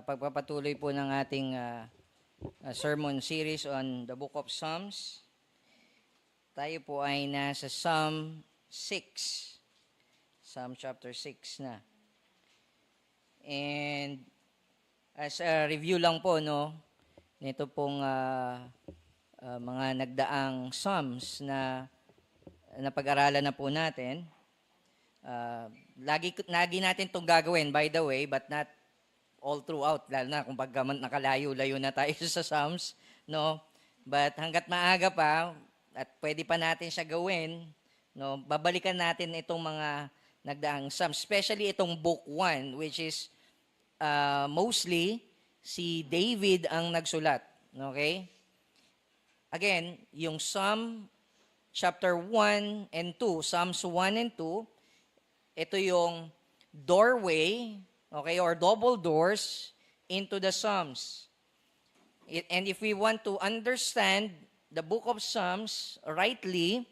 pagpapatuloy po ng ating sermon series on the book of Psalms. Tayo po ay nasa Psalm 6. Psalm chapter 6 na. And as a review lang po, no, nito pong mga nagdaang Psalms na napag-aralan na po natin. Lagi natin itong gagawin, by the way, but not all throughout, lalo na kung pagka nakalayo-layo na tayo sa Psalms, no? But hanggat maaga pa, at pwede pa natin siya gawin, no? Babalikan natin itong mga nagdaang Psalms, especially itong book 1, which is mostly si David ang nagsulat, okay? Again, yung Psalm chapter 1 and 2, Psalms 1 and 2, ito yung doorway, okay, or double doors into the Psalms. And if we want to understand the book of Psalms rightly,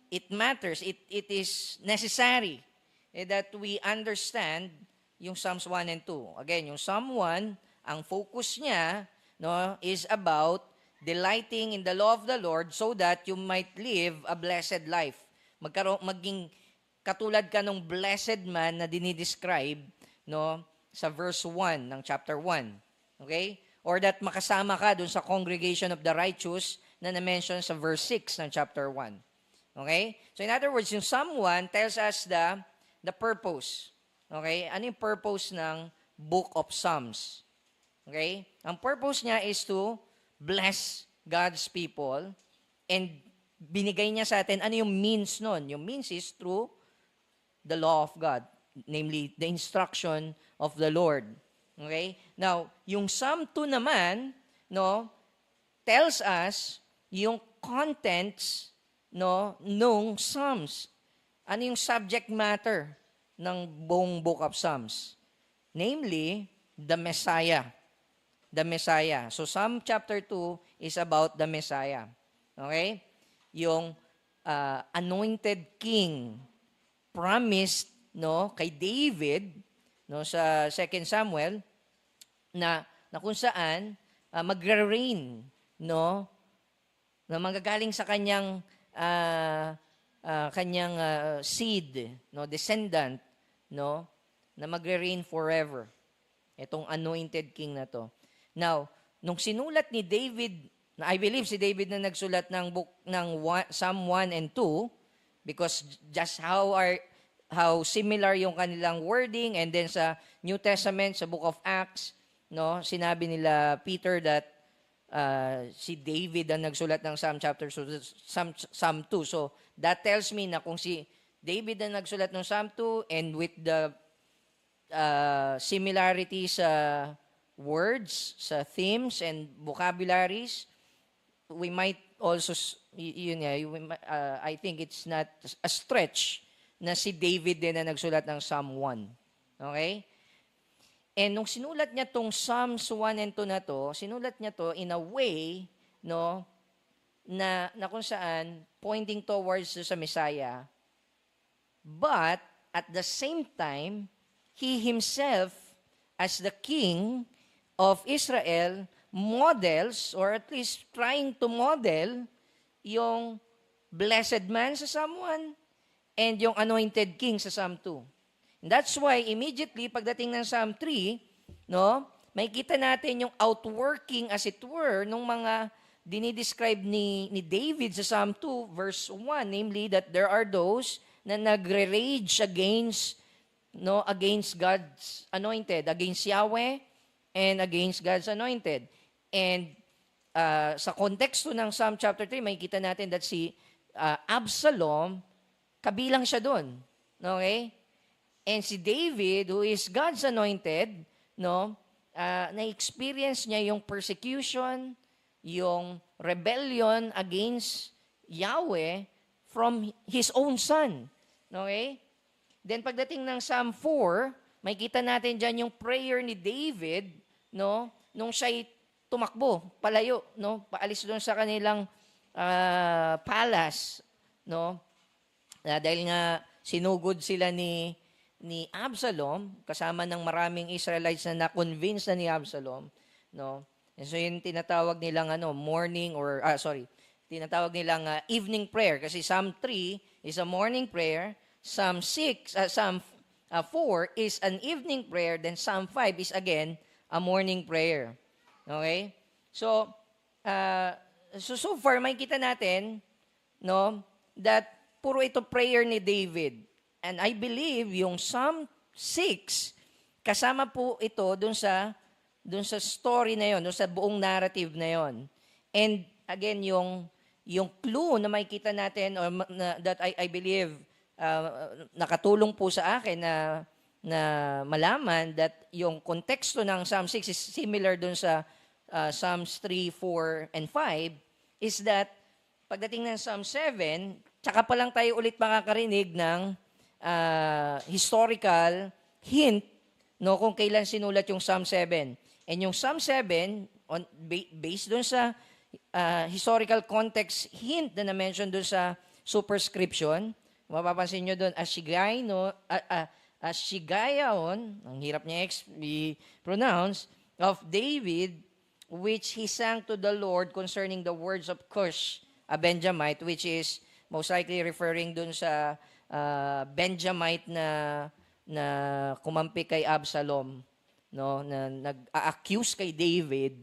it matters, it is necessary that we understand yung Psalms 1 and 2. Again, yung Psalm 1, ang focus niya, no, is about delighting in the law of the Lord so that you might live a blessed life. Maging katulad ka nung blessed man na dinidescribe, no, sa verse 1 ng chapter 1. Okay? Or that makasama ka dun sa congregation of the righteous na na-mention sa verse 6 ng chapter 1. Okay? So in other words, yung Psalm 1 tells us the purpose. Okay? Ano yung purpose ng book of Psalms? Okay? Ang purpose niya is to bless God's people, and binigay niya sa atin ano yung means nun. Yung means is through the law of God, namely the instruction of the Lord. Okay? Now, yung Psalm 2 naman, no, tells us yung contents, no, nung Psalms. Ano yung subject matter ng buong book of Psalms? Namely, the Messiah. The Messiah. So Psalm chapter 2 is about the Messiah. Okay? Yung anointed king promised, no, kay David, no, sa 2 Samuel na kung saan magre-reign, no, na manggagaling sa kanyang seed, no, descendant, no, na magre-reign forever. Itong anointed king na to. Now, nung sinulat ni David, I believe si David na nagsulat ng book ng Psalm 1 and 2, because just how similar yung kanilang wording, and then sa New Testament, sa book of Acts, no, sinabi nila Peter that si David ang nagsulat ng Psalm 2. So that tells me na kung si David ang nagsulat ng Psalm 2, and with the similarity sa words, sa themes and vocabularies, we might also, I think it's not a stretch na si David din na nagsulat ng Psalm 1. Okay? And nung sinulat niya tong Psalms 1 and 2 na to, sinulat niya to in a way, no, na kung saan pointing towards sa Messiah. But at the same time, he himself, as the king of Israel, models, or at least trying to model, yung blessed man sa Psalm 1 and yung anointed king sa Psalm 2. And that's why immediately pagdating ng Psalm 3, no, makikita natin yung outworking, as it were, nung mga dinidescribe ni David sa Psalm 2 verse 1, namely that there are those na nagre-rage against God's anointed, against Yahweh and against God's anointed. And sa konteksto ng Psalm chapter 3, makikita natin that si Absalom, kabilang siya doon. Okay? And si David, who is God's anointed, no, na-experience niya yung persecution, yung rebellion against Yahweh from his own son. Okay? Then pagdating ng Psalm 4, makikita natin dyan yung prayer ni David, no, nung siya'y tumakbo, palayo, no, paalis doon sa kanilang palace, no, dahil nga sinugod sila ni ni Absalom, kasama ng maraming Israelites na na-convince na ni Absalom, no? And so yung tinatawag nilang morning or tinatawag nilang evening prayer kasi Psalm 3 is a morning prayer, Psalm 4 is an evening prayer, then Psalm 5 is again a morning prayer. Okay? So so far makikita natin, no, that puro ito prayer ni David. And I believe yung Psalm 6 kasama po ito dun sa story na yon, dun sa buong narrative na yon. And again, yung clue na makikita natin or that I believe nakatulong po sa akin na malaman that yung konteksto ng Psalm 6 is similar dun sa Psalms 3, 4, and 5 is that pagdating ng Psalm 7, tsaka pa lang tayo ulit makakarinig ng historical hint, no, kung kailan sinulat yung Psalm 7. And yung Psalm 7, based dun sa historical context hint na na-mention dun sa superscription, mapapansin nyo dun, Ashigayon, ang hirap niya i-pronounce, of David, which he sang to the Lord concerning the words of Cush, a Benjamite, which is most likely referring dun sa Benjamite na kumampi kay Absalom, no, na nag-accuse kay David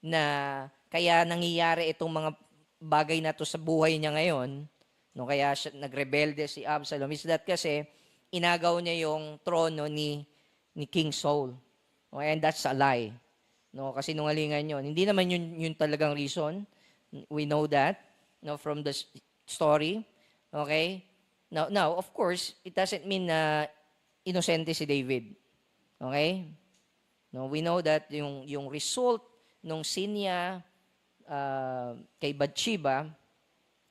na kaya nangyayari itong mga bagay na to sa buhay niya ngayon, no, kaya siya nagrebelde si Absalom, is that kasi inagaw niya yung trono ni King Saul. Okay, and that's a lie. No, kasi nungalingan yun. Hindi naman yun talagang reason. We know that, no, from the story. Okay? Now, of course, it doesn't mean na inosente si David. Okay? No, we know that yung result nung sin niya kay Bathsheba,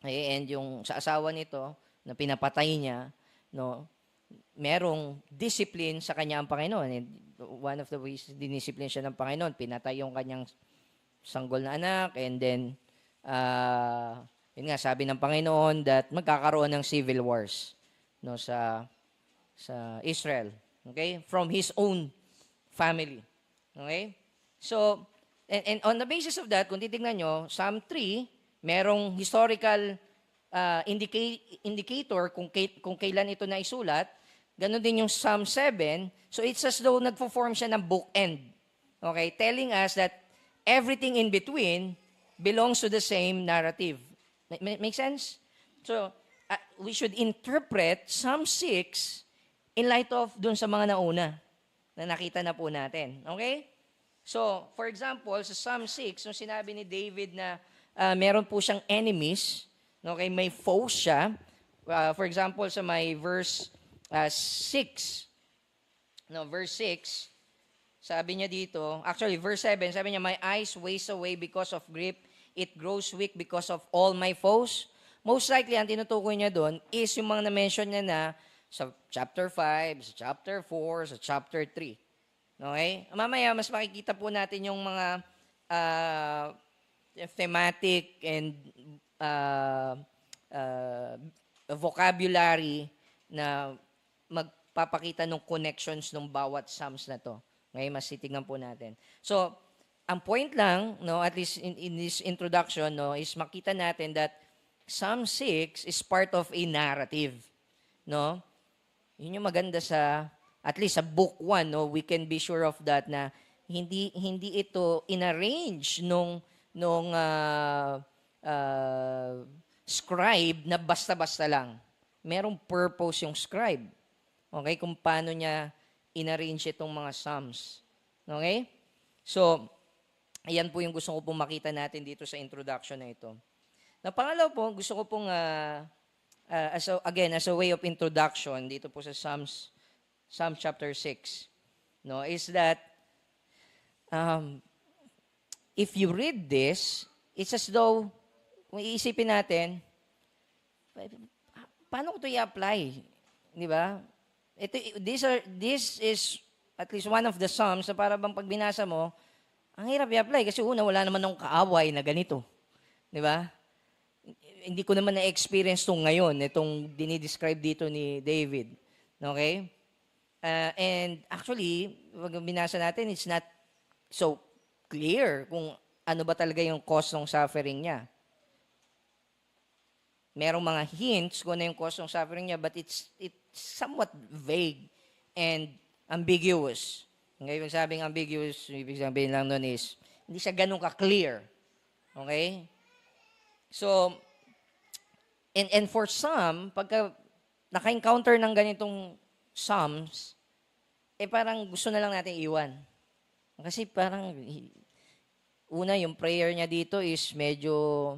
okay, and yung sa asawa nito na pinapatay niya, no, merong discipline sa kanya ang Panginoon. And one of the ways diniscipline siya ng Panginoon, pinatay yung kanyang sanggol na anak, and then yun nga, sabi ng Panginoon that magkakaroon ng civil wars, no, sa Israel. Okay? From his own family. Okay? So, and on the basis of that, kung titignan nyo, Psalm 3, merong historical indicator kung kailan ito naisulat. Ganon din yung Psalm 7. So, it's as though nagpo-form siya ng bookend. Okay? Telling us that everything in between belongs to the same narrative. Make sense? So, we should interpret Psalm 6 in light of dun sa mga nauna na nakita na po natin. Okay? So, for example, sa Psalm 6, nung sinabi ni David na meron po siyang enemies, okay, may foes siya. For example, sa may verse 6, no, verse 6, sabi niya dito, actually, verse 7, sabi niya, my eyes waste away because of grief, it grows weak because of all my foes. Most likely, ang tinutukoy niya doon is yung mga na-mention niya na sa chapter 5, sa chapter 4, sa chapter 3. Okay? Mamaya, mas makikita po natin yung mga thematic and vocabulary na magpapakita ng connections ng bawat psalms na to. Okay? Mas titignan po natin. So, ang point lang, no, at least in this introduction, no, is makita natin that Psalm 6 is part of a narrative, no? Yun yung maganda sa at least sa book 1, no, we can be sure of that na hindi ito inarrange nung scribe na basta-basta lang. Merong purpose yung scribe. Okay, kung paano niya inarrange itong mga psalms. Okay? So, ayan po yung gusto ko pong makita natin dito sa introduction na ito. Na pangalaw po, gusto ko pong, as a way of introduction dito po sa Psalm chapter 6, no, is that if you read this, it's as though, kung iisipin natin, paano ko ito i-apply? Di ba? This is at least one of the Psalms na para bang pag binasa mo, ang hirap i-apply kasi una, wala naman akong kaaway na ganito. Di ba? Hindi ko naman na-experience itong ngayon, itong dinidescribe dito ni David. Okay? And actually, pag binasa natin, it's not so clear kung ano ba talaga yung cause ng suffering niya. Merong mga hints kung ano yung cause ng suffering niya, but it's somewhat vague and ambiguous. Okay, ibig sabing ambiguous, ibig sabihin lang nun is, hindi siya ganun ka-clear. Okay? So, and for some, pagka naka-encounter ng ganitong Psalms, parang gusto na lang natin iwan. Kasi parang, una, yung prayer niya dito is medyo,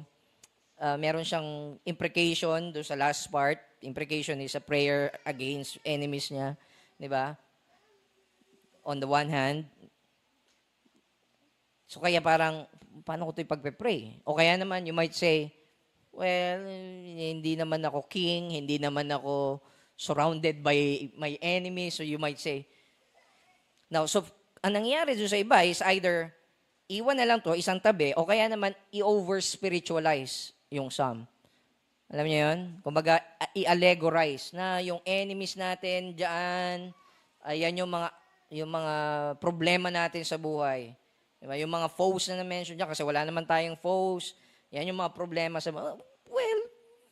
meron siyang imprecation do sa last part. Imprecation is a prayer against enemies niya. Di ba? On the one hand. So kaya parang, paano ko ito ipagpe-pray? O kaya naman, you might say, well, hindi naman ako king, hindi naman ako surrounded by my enemies. So you might say, now, so ang nangyayari doon sa iba is either iwan na lang to, isang tabi, o kaya naman i-over-spiritualize yung psalm. Alam niyo yun? Kumbaga, i-allegorize na yung enemies natin diyan, ayan yung mga problema natin sa buhay. Diba? Yung mga foes na na-mention niya, kasi wala naman tayong foes, yan yung mga problema sa buhay. Well,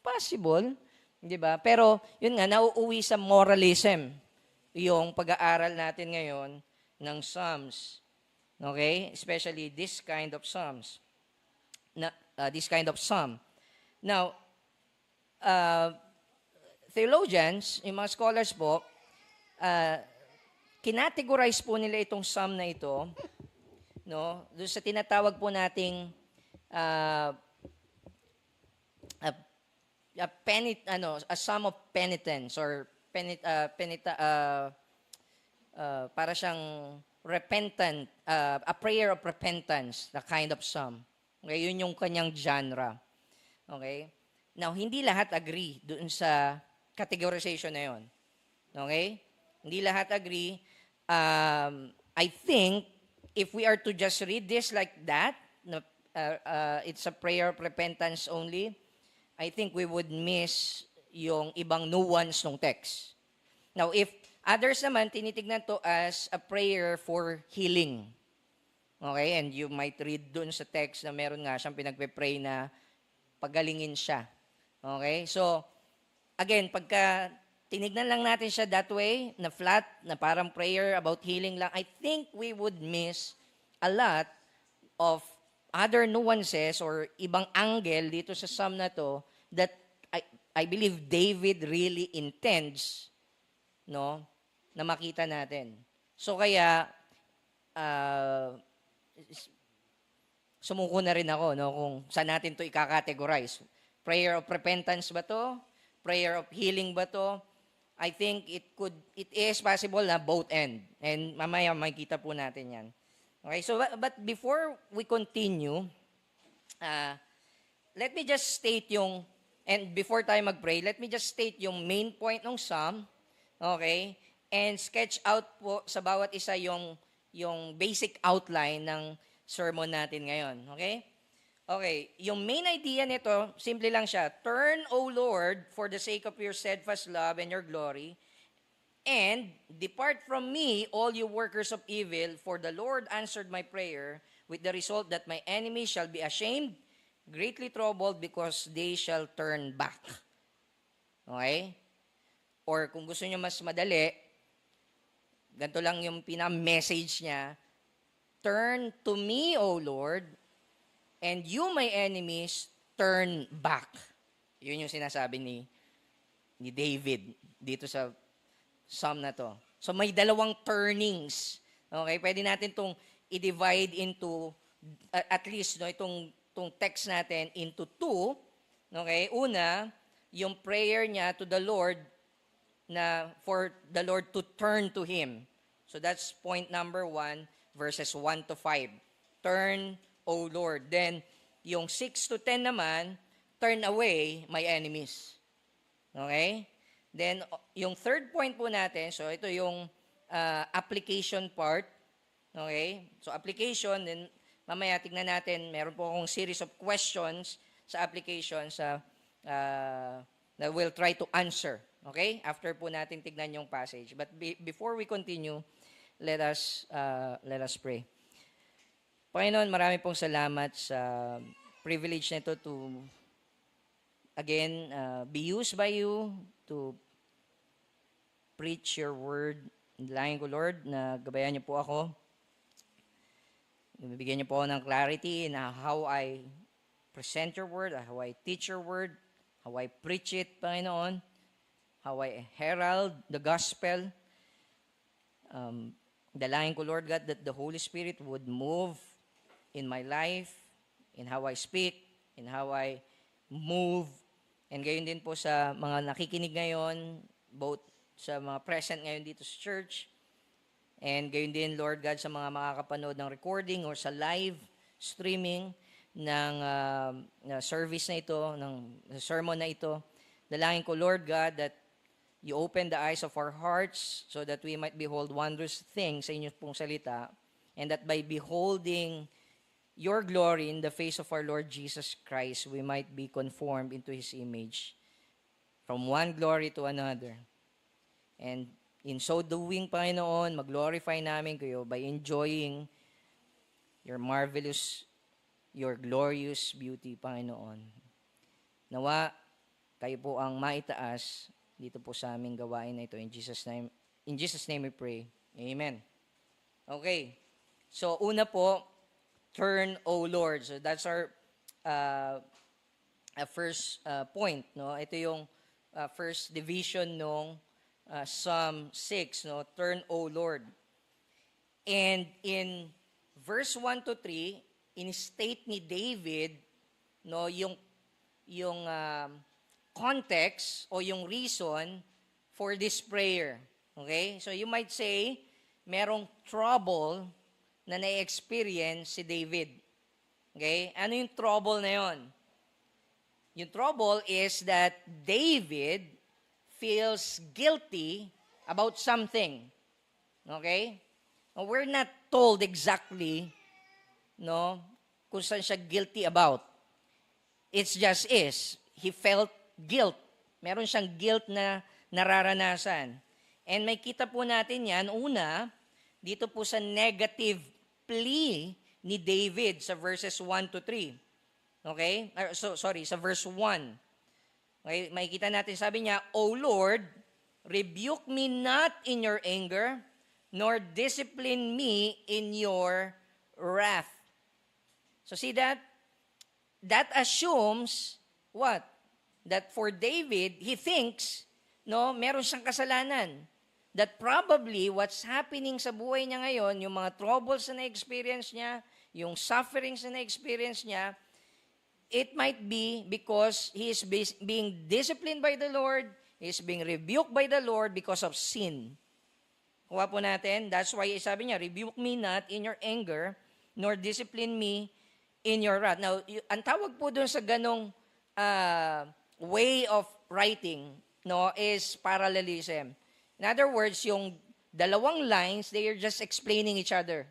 possible. Di ba? Pero, yun nga, nauuwi sa moralism yung pag-aaral natin ngayon ng Psalms. Okay? Especially this kind of Psalms. This kind of Psalm. Now, theologians, yung mga scholars po, kinategorize po nila itong Psalm na ito, no? Doon sa tinatawag po nating a psalm of penitence or para siyang repentant, a prayer of repentance, the kind of psalm. Okay, yun yung kanyang genre. Okay? Now, hindi lahat agree doon sa categorization na yun. Okay? Hindi lahat agree. I think, if we are to just read this like that, it's a prayer of repentance only, I think we would miss yung ibang nuance ng text. Now, if others naman, tinitignan to as a prayer for healing. Okay? And you might read dun sa text na meron nga siyang pinagpe-pray na pagalingin siya. Okay? So, again, pagka tinignan lang natin siya that way, na flat, na parang prayer about healing lang, I think we would miss a lot of other nuances or ibang angle dito sa psalm na to that I believe David really intends, no, na makita natin. So kaya sumuko na rin ako, no, kung saan natin to i-categorize. Prayer of repentance ba to? Prayer of healing ba to? I think it is possible na both end. And mamaya makikita po natin yan. Okay, so but before we continue, let me just state and before tayo mag-pray, let me just state yung main point ng Psalm, okay, and sketch out po sa bawat isa yung basic outline ng sermon natin ngayon, okay? Okay, yung main idea nito, simple lang siya, turn, O Lord, for the sake of your steadfast love and your glory, and depart from me, all you workers of evil, for the Lord answered my prayer, with the result that my enemies shall be ashamed, greatly troubled, because they shall turn back. Okay? Or kung gusto nyo mas madali, ganito lang yung pinaka-message niya, turn to me, O Lord, and you, my enemies, turn back. Yun yung sinasabi ni David dito sa Psalm na to. So may dalawang turnings. Okay, pwede natin tong i-divide into at least no itong text natin into two. Okay, una, yung prayer niya to the Lord na for the Lord to turn to him. So that's point number 1, verses 1 to 5. Turn, O Lord. Then yung 6 to 10 naman, turn away my enemies. Okay? Then, yung third point po natin, so ito yung application part. Okay? So, application, then mamaya tignan natin, meron po akong series of questions sa application sa that we'll try to answer. Okay? After po natin tignan yung passage. But before we continue, let us pray. Panginoon, marami pong salamat sa privilege nito to again be used by you to preach your word. Dalangin ko, Lord, na gabayan niyo po ako. Bibigyan niyo po ako ng clarity na how I present your word, how I teach your word, how I preach it, Panginoon, how I herald the gospel. Dalangin ko, Lord God, that the Holy Spirit would move in my life, in how I speak, in how I move, and gayon din po sa mga nakikinig ngayon, both sa mga present ngayon dito sa church, and gayon din, Lord God, sa mga makakapanood ng recording or sa live streaming ng service na ito, ng sermon na ito. Dalangin ko, Lord God, that you open the eyes of our hearts so that we might behold wondrous things sa inyong pong salita, and that by beholding your glory in the face of our Lord Jesus Christ, we might be conformed into His image from one glory to another. And in so doing, Panginoon, mag-glorify namin kayo by enjoying your marvelous, your glorious beauty, Panginoon. Nawa, kayo po ang maitaas dito po sa aming gawain na ito. In Jesus' name we pray. Amen. Okay. So, una po, turn, O Lord. So, that's our first point. No? Ito yung first division ng Psalm 6. No? Turn, O Lord. And in verse 1 to 3, in-state ni David no, yung context o yung reason for this prayer. Okay? So you might say, merong trouble na na-experience si David. Okay? Ano yung trouble na yon? Yung trouble is that David feels guilty about something. Okay? Now, we're not told exactly no, kung saan siya guilty about. It's just is. He felt guilt. Meron siyang guilt na nararanasan. And may kita po natin yan, una, dito po sa negative plea ni David sa verses 1 to 3. Okay? Sa verse 1. Okay? Makikita natin, sabi niya, O Lord, rebuke me not in your anger, nor discipline me in your wrath. So see that? That assumes what? That for David, he thinks, no, meron siyang kasalanan. That probably what's happening sa buhay niya ngayon, yung mga troubles na na-experience niya, yung sufferings na na-experience niya, it might be because he is being disciplined by the Lord, he is being rebuked by the Lord because of sin. Kuha po natin, that's why sabi niya, rebuke me not in your anger, nor discipline me in your wrath. Now, ang tawag po dun sa ganong way of writing, no, is parallelism. In other words, yung dalawang lines, they are just explaining each other.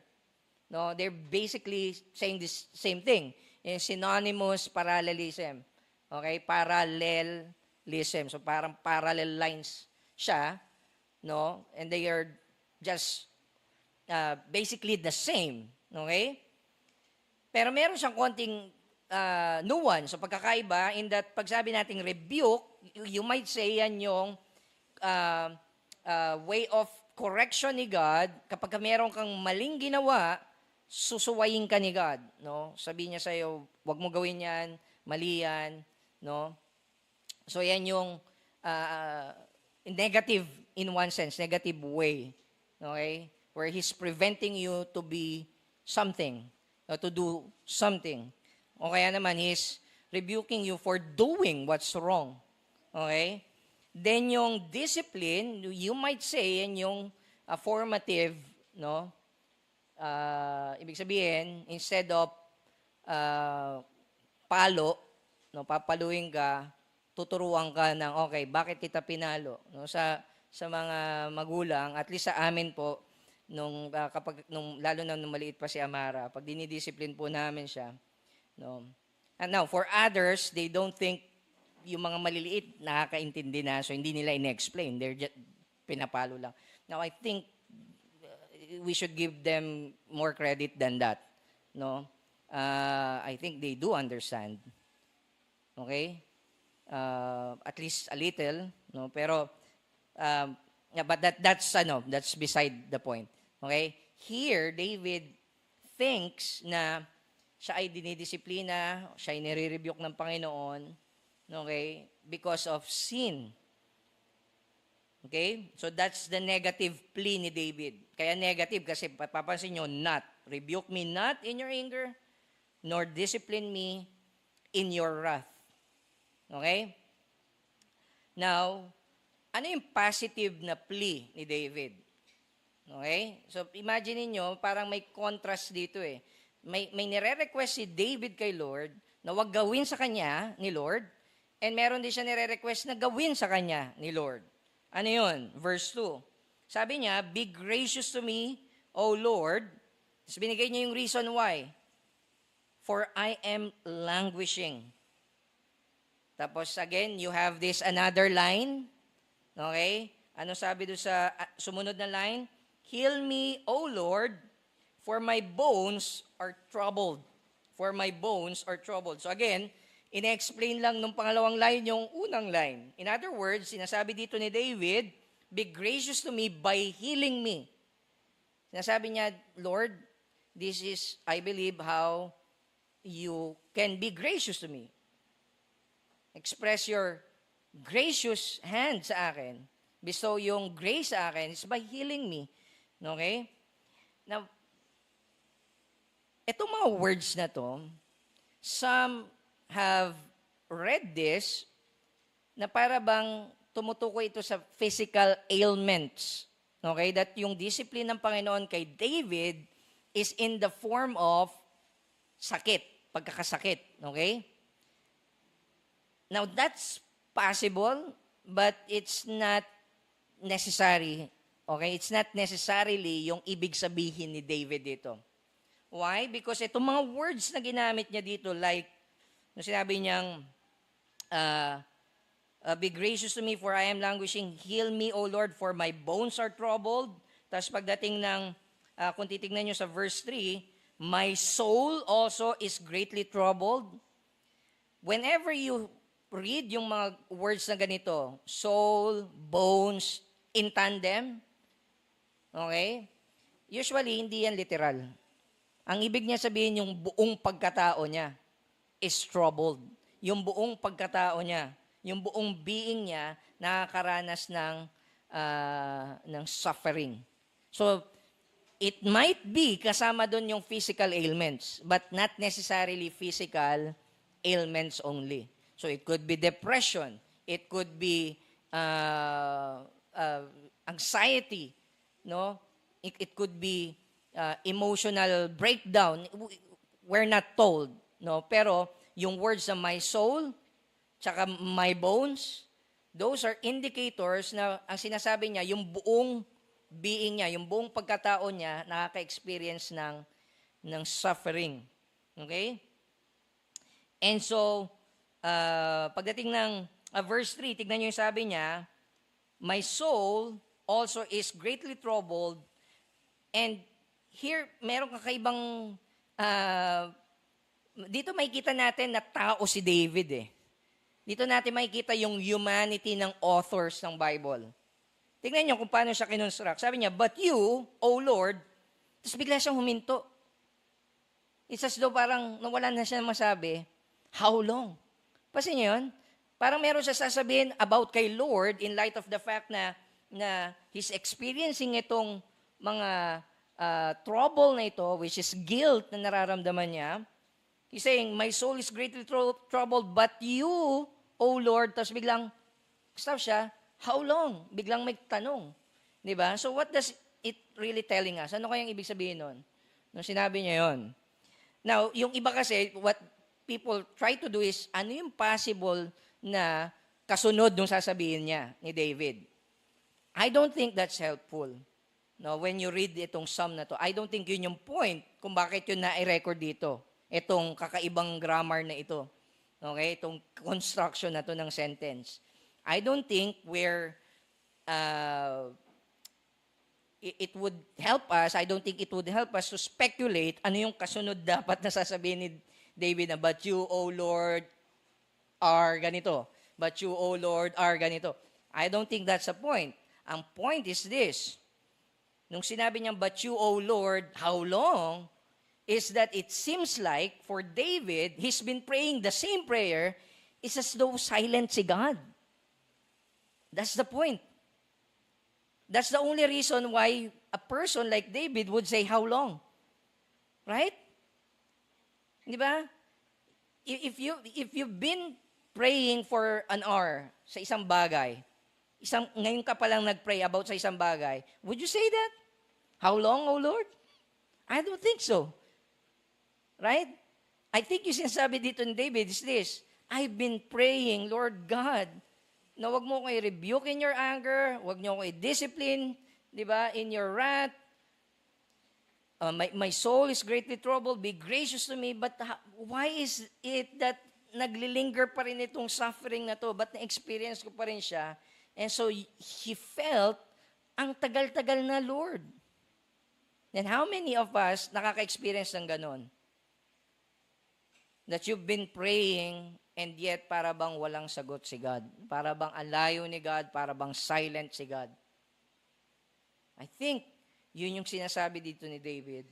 No, they're basically saying this same thing. Yung synonymous parallelism. Okay? Parallelism. So parang parallel lines siya, no? And they are just basically the same. Okay? Pero meron siyang konting nuance, so pagkakaiba, in that pag sabi nating rebuke, you might say yan yung way of correction ni God. Kapag meron kang maling ginawa, susuwayin ka ni God. No? Sabi niya sa'yo, wag mo gawin yan, mali yan. No? So yan yung negative in one sense, negative way. Okay? Where He's preventing you to be something, to do something. O kaya naman, He's rebuking you for doing what's wrong. Okay? Then yung discipline, you might say, yan yung formative, no? Ibig sabihin, instead of palo, no, papaluin ka, tuturuan ka ng, okay, bakit kita pinalo? No? Sa mga magulang, at least sa amin po, lalo na nung maliit pa si Amara, pag dinidiscipline po namin siya, no? And now, for others, they don't think yung mga maliliit, nakakaintindi na, so hindi nila in-explain. They're just pinapalo lang. Now, I think we should give them more credit than that. No? I think they do understand. Okay? At least a little. No? Pero, yeah, but that's beside the point. Okay? Here, David thinks na siya ay dinidisiplina, siya ay nire-rebuke ng Panginoon, okay, because of sin. Okay? So that's the negative plea ni David. Kaya negative kasi papansin nyo, not. Rebuke me not in your anger, nor discipline me in your wrath. Okay? Now, ano yung positive na plea ni David? Okay? So imagine niyo parang may contrast dito eh. May nire-request si David kay Lord na wag gawin sa kanya ni Lord, and meron din siya nire-request na gawin sa kanya ni Lord. Ano yun? Verse 2. Sabi niya, "Be gracious to me, O Lord." Tapos binigay niya yung reason why. "For I am languishing." Tapos again, you have this another line. Okay? Ano sabi doon sa sumunod na line? "Heal me, O Lord, for my bones are troubled." For my bones are troubled. So again, ine-explain lang nung pangalawang line yung unang line. In other words, sinasabi dito ni David, "Be gracious to me by healing me." Sinasabi niya, "Lord, this is, I believe, how you can be gracious to me. Express your gracious hand sa akin. Bestow yung grace sa akin is by healing me." Okay? Now, itong mga words na to, some have read this na para bang tumutukoy ito sa physical ailments. Okay? That yung discipline ng Panginoon kay David is in the form of sakit, pagkakasakit. Okay? Now, that's possible, but it's not necessary. Okay? It's not necessarily yung ibig sabihin ni David dito. Why? Because itong mga words na ginamit niya dito, like, nung sinabi niyang, "Be gracious to me, for I am languishing. Heal me, O Lord, for my bones are troubled." Tapos pagdating ng, kung titignan niyo sa verse 3, "My soul also is greatly troubled." Whenever you read yung mga words na ganito, soul, bones, in tandem, okay? Usually, hindi yan literal. Ang ibig niya sabihin, yung buong pagkatao niya is troubled. Yung buong pagkatao niya, yung buong being niya, nakakaranas ng suffering. So, it might be kasama doon yung physical ailments, but not necessarily physical ailments only. So, it could be depression. It could be anxiety. No? It could be emotional breakdown. We're not told, no? Pero yung words na my soul, tsaka my bones, those are indicators na ang sinasabi niya, yung buong being niya, yung buong pagkatao niya, nakaka-experience ng suffering. Okay? And so, pagdating ng verse 3, tignan niyo yung sabi niya, "My soul also is greatly troubled." And here, meron kakaibang, dito makikita natin na tao si David eh. Dito natin makikita yung humanity ng authors ng Bible. Tingnan niyo kung paano siya kinonstruct. Sabi niya, "But you, O Lord," tapos bigla siyang huminto. It's as though parang nawala na siya masabi, "How long?" Pasin niyo yun? Parang meron siya sasabihin about kay Lord in light of the fact na he's experiencing itong mga trouble na ito, which is guilt na nararamdaman niya. He's saying, "My soul is greatly troubled, but you, O Lord," tapos biglang, stop siya, "How long?" Biglang may tanong. Diba? So what does it really telling us? Ano kayang ibig sabihin nun? Nung sinabi niya yon. Now, yung iba kasi, what people try to do is, ano yung possible na kasunod nung sasabihin niya ni David? I don't think that's helpful. No, when you read itong psalm na to, I don't think yun yung point kung bakit yun na-record dito. Itong kakaibang grammar na ito. Okay? Itong construction na to ng sentence. I don't think uh, it would help us, I don't think it would help us to speculate ano yung kasunod dapat na sasabihin ni David na, but you, O Lord, are ganito. But you, O Lord, are ganito. I don't think that's the point. Ang point is this. Nung sinabi niya, but you, O Lord, how long? Is that it seems like for David, he's been praying the same prayer, it's as though silent si God. That's the point. That's the only reason why a person like David would say, how long? Right? Di ba? If you've been praying for an hour sa isang bagay, ngayon ka palang nag-pray about sa isang bagay, would you say that? How long, O Lord? I don't think so. Right? I think yung sinasabi dito ni David is this, I've been praying, Lord God, na wag mo ko i-rebuke in your anger, wag niyo ko i-discipline, di ba, in your wrath. My soul is greatly troubled, be gracious to me, but why is it that naglilinger pa rin itong suffering na to, but na-experience ko pa rin siya? And so, he felt, ang tagal-tagal na, Lord. And how many of us nakaka-experience ng ganon? That you've been praying and yet para bang walang sagot si God. Para bang alayo ni God, para bang silent si God. I think, yun yung sinasabi dito ni David.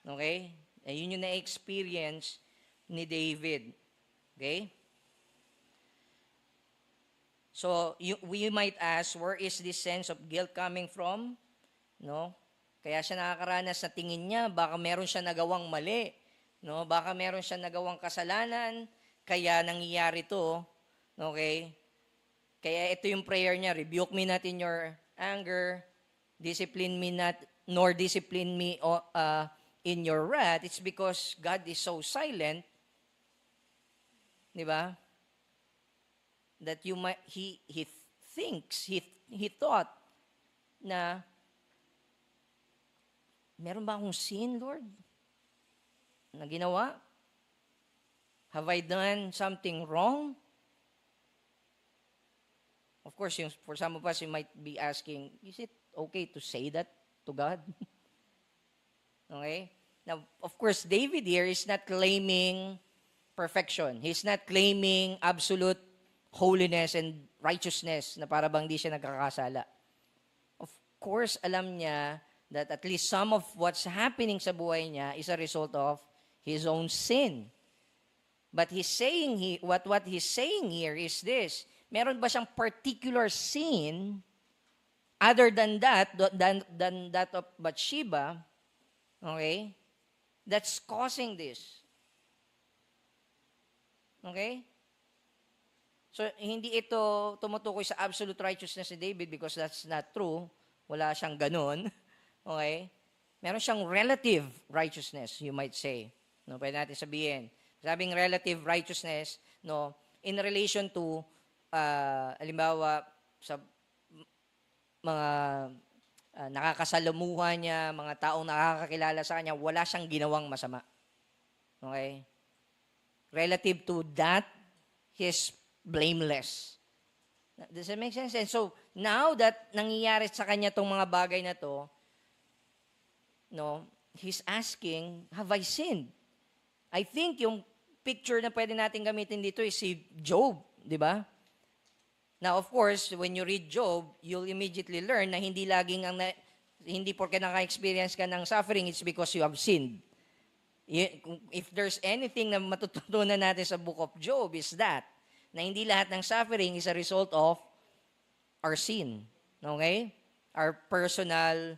Okay? Yun yung na-experience ni David. Okay? So, we might ask, where is this sense of guilt coming from? No? Kaya siya nakakaranas sa tingin niya, baka meron siya nagawang mali. No, baka meron siya nagawang kasalanan, kaya nangyayari to. Okay? Kaya ito yung prayer niya, rebuke me not in your anger, discipline me not, nor discipline me in your wrath. It's because God is so silent, di ba? That he thinks, he thought na, meron ba akong sin, Lord? Na ginawa? Have I done something wrong? Of course, for some of us, you might be asking, is it okay to say that to God? Okay? Now, of course, David here is not claiming perfection. He's not claiming absolute holiness and righteousness na para bang di siya nagkakasala. Of course, alam niya that at least some of what's happening sa buhay niya is a result of his own sin. But he's saying what he's saying here is this. Meron ba siyang particular sin other than that of Bathsheba, okay, that's causing this? Okay? So, hindi ito tumutukoy sa absolute righteousness ni David because that's not true. Wala siyang ganun. Okay? Meron siyang relative righteousness, you might say. No, pwede natin sabihin. Sabing relative righteousness, no, in relation to, halimbawa, sa mga nakakasalamuha niya, mga taong nakakakilala sa kanya, wala siyang ginawang masama. Okay? Relative to that, he's blameless. Does that make sense? And so, now that nangyayari sa kanya tong mga bagay na to, no, he's asking, have I sinned? I think yung picture na pwede natin gamitin dito is si Job, di ba? Now, of course, when you read Job, you'll immediately learn na hindi porke naka-experience ka ng suffering, it's because you have sinned. If there's anything na matututunan natin sa book of Job is that, na hindi lahat ng suffering is a result of our sin. Okay? Our personal,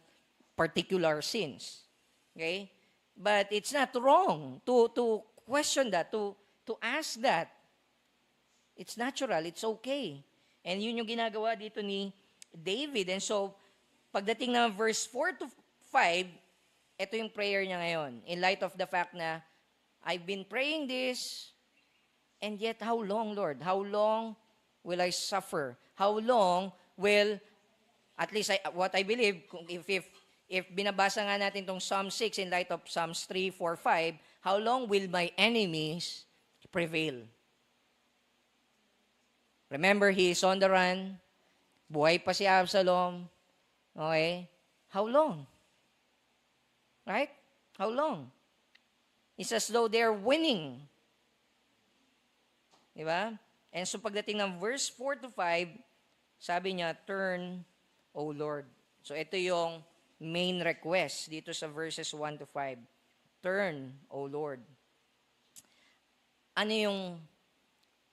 particular sins. Okay? But it's not wrong to question that, to ask that. It's natural, it's okay. And yun yung ginagawa dito ni David. And so, pagdating ng verse 4 to 5, ito yung prayer niya ngayon. In light of the fact na, I've been praying this, and yet how long, Lord? How long will I suffer? How long will, at least what I believe, if binabasa nga natin tong Psalm 6 in light of Psalms 3, 4, 5, how long will my enemies prevail? Remember, he is on the run. Buhay pa si Absalom. Okay? How long? Right? How long? It's as though they're winning. Diba? And so pagdating ng verse 4 to 5, sabi niya, turn, O Lord. So ito yung main request dito sa verses 1 to 5. Turn, O Lord. Ano yung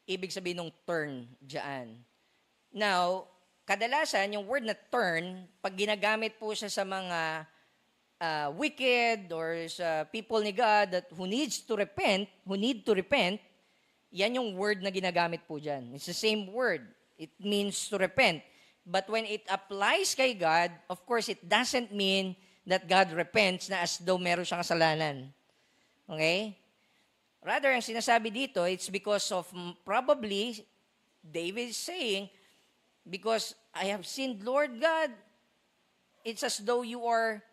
ibig sabihin ng turn diyan? Now, kadalasan yung word na turn, pag ginagamit po siya sa mga wicked or sa people ni God who need to repent, yan yung word na ginagamit po dyan. It's the same word. It means to repent. But when it applies kay God, of course, it doesn't mean that God repents na as though meron siyang kasalanan. Okay? Rather, ang sinasabi dito, it's because of probably, David is saying, because I have sinned, Lord God, it's as though you are,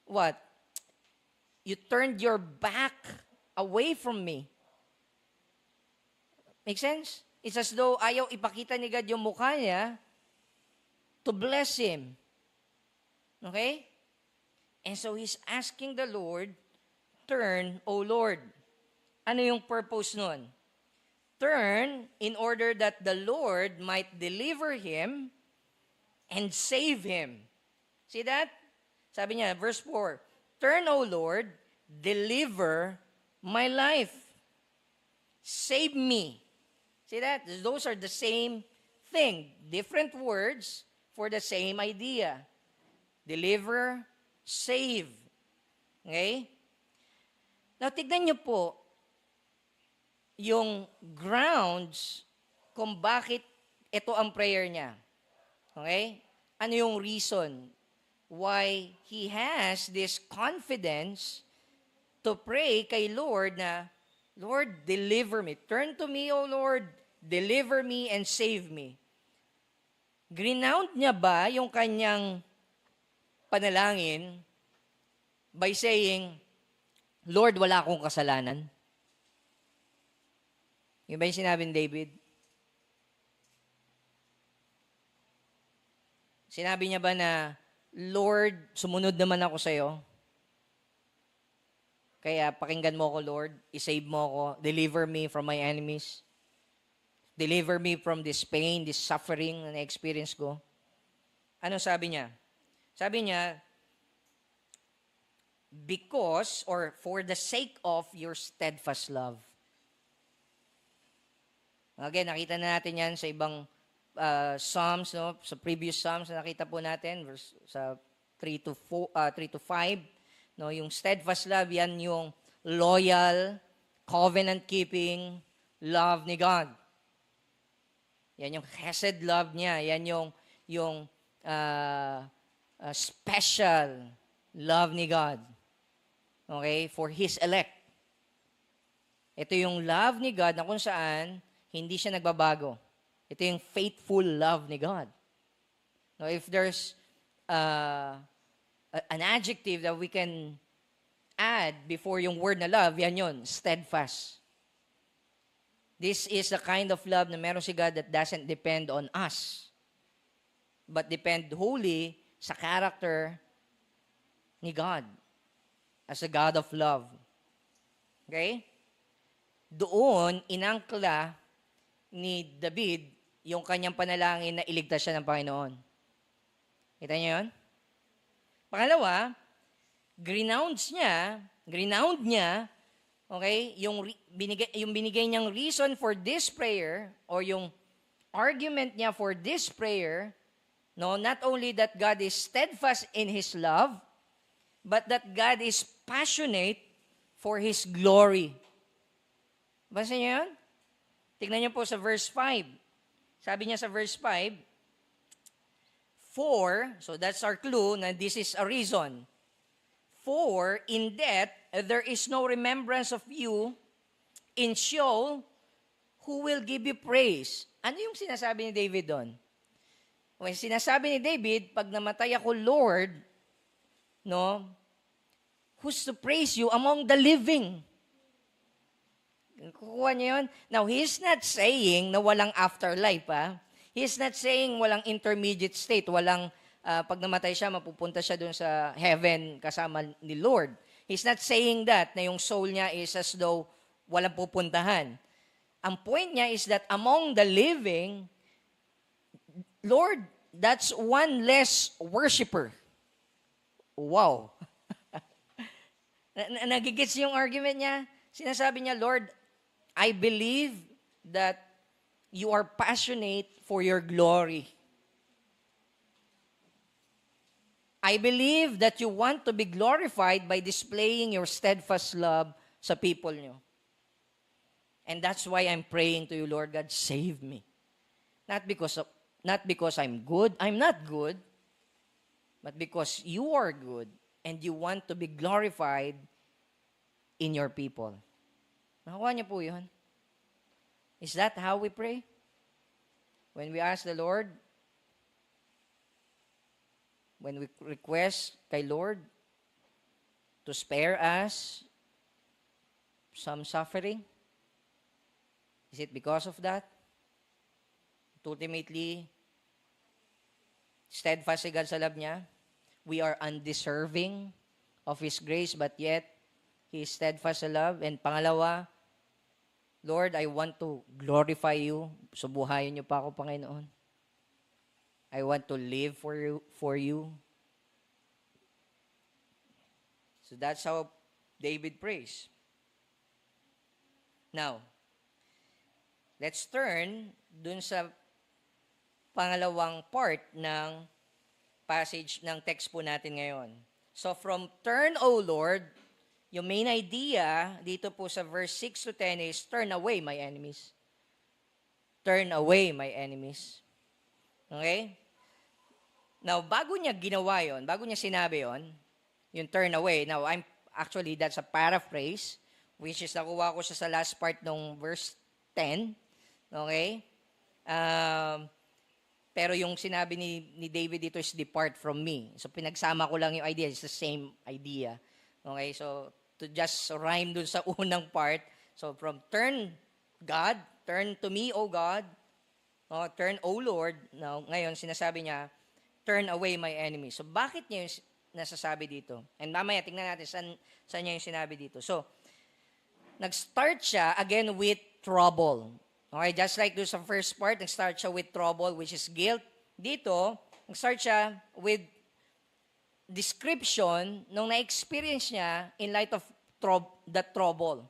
what? You turned your back away from me. Make sense? It's as though ayaw ipakita ni God yung mukha niya to bless him. Okay? And so he's asking the Lord, turn, O Lord. Ano yung purpose nun? Turn in order that the Lord might deliver him and save him. See that? Sabi niya, verse 4, turn, O Lord, deliver my life. Save me. See that? Those are the same thing. Different words for the same idea. Deliver, save. Okay? Now, tignan niyo po yung grounds kung bakit ito ang prayer niya. Okay? Ano yung reason why he has this confidence to pray kay Lord na, Lord, deliver me. Turn to me, O Lord. Deliver me and save me. Grinound niya ba yung kanyang panalangin by saying, Lord, wala akong kasalanan? Yung ba yung sinabi ni David? Sinabi niya ba na, Lord, sumunod naman ako sa'yo? Kaya pakinggan mo ako, Lord. I-save mo ako. Deliver me from my enemies. Deliver me from this pain, this suffering na na-experience ko. Ano sabi niya? Sabi niya, because or for the sake of your steadfast love. Again, nakita na natin yan sa ibang Psalms, no? Sa previous Psalms na nakita po natin, sa 3 to 5. No? Yung steadfast love, yan yung loyal, covenant-keeping love ni God. Yan yung chesed love niya. Yan yung special love ni God. Okay? For His elect. Ito yung love ni God na kung saan hindi siya nagbabago. Ito yung faithful love ni God. Now, if there's an adjective that we can add before yung word na love, yan yun, steadfast. This is the kind of love na meron si God that doesn't depend on us, but depend wholly sa character ni God as a God of love. Okay? Doon, inangkla ni David yung kanyang panalangin na iligtas siya ng Panginoon. Kita niyo yun? Pangalawa, grinound niya, okay, yung binigay niyang reason for this prayer, or yung argument niya for this prayer, no, not only that God is steadfast in His love, but that God is passionate for His glory. Basta niyo yun? Tignan niyo po sa verse 5. Sabi niya sa verse 5, for, so that's our clue na this is a reason. For in death there is no remembrance of you. In Sheol, who will give you praise? Ano yung sinasabi ni David doon? When sinasabi ni David, pag namatay ako, Lord, no, who's to praise you among the living? Kukuha niya yun. Now, He's not saying na walang afterlife, ha? He's not saying walang intermediate state, walang pag namatay siya, mapupunta siya dun sa heaven kasama ni Lord. He's not saying that, na yung soul niya is as though walang pupuntahan. Ang point niya is that among the living, Lord, that's one less worshiper. Wow. Nagigits yung argument niya. Sinasabi niya, Lord, I believe that you are passionate for your glory. I believe that you want to be glorified by displaying your steadfast love sa people niyo. And that's why I'm praying to you, Lord God, save me. Not because I'm good, I'm not good, but because you are good and you want to be glorified in your people. Nakuha niyo po yun? Is that how we pray? When we ask the Lord, when we request kay Lord to spare us some suffering, is it because of that? Ultimately, steadfast si God sa love niya. We are undeserving of His grace, but yet, He is steadfast sa love. And pangalawa, Lord, I want to glorify you. Subuhayin niyo pa ako, Panginoon. I want to live for you. So that's how David prays. Now, let's turn dun sa pangalawang part ng passage ng text po natin ngayon. So from turn, O Lord, yung main idea dito po sa verse 6 to 10 is, turn away my enemies. Turn away my enemies. Okay? Now, bago niya ginawa yon, bago niya sinabi yon, yung turn away. Now, that's a paraphrase, which is nakuha ko siya sa last part ng verse 10. Okay? Pero yung sinabi ni David dito is, depart from me. So, pinagsama ko lang yung idea. It's the same idea. Okay? So, to just rhyme dun sa unang part. So, from turn, God, turn to me, O God. Turn, O Lord. Now, ngayon, sinasabi niya, turn away my enemy. So, bakit niya yung nasasabi dito? And mamaya, tingnan natin saan niya yung sinabi dito. So, nag-start siya again with trouble. Okay, just like doon sa first part, nag-start siya with trouble, which is guilt. Dito, nag-start siya with description nung na-experience niya in light of that trouble.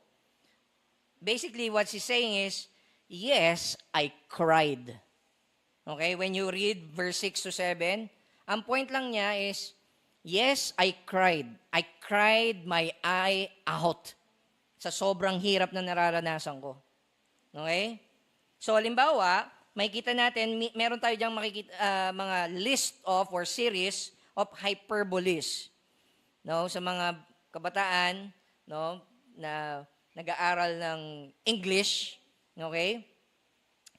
Basically, what she's saying is, yes, I cried. Okay, when you read verse 6 to 7, ang point lang niya is, yes, I cried. I cried my eye out sa sobrang hirap na nararanasan ko. Okay? So, halimbawa, makikita natin, meron tayo diyang makikita, mga list of or series of hyperboles. No? Sa mga kabataan, no, na nag-aaral ng English, okay?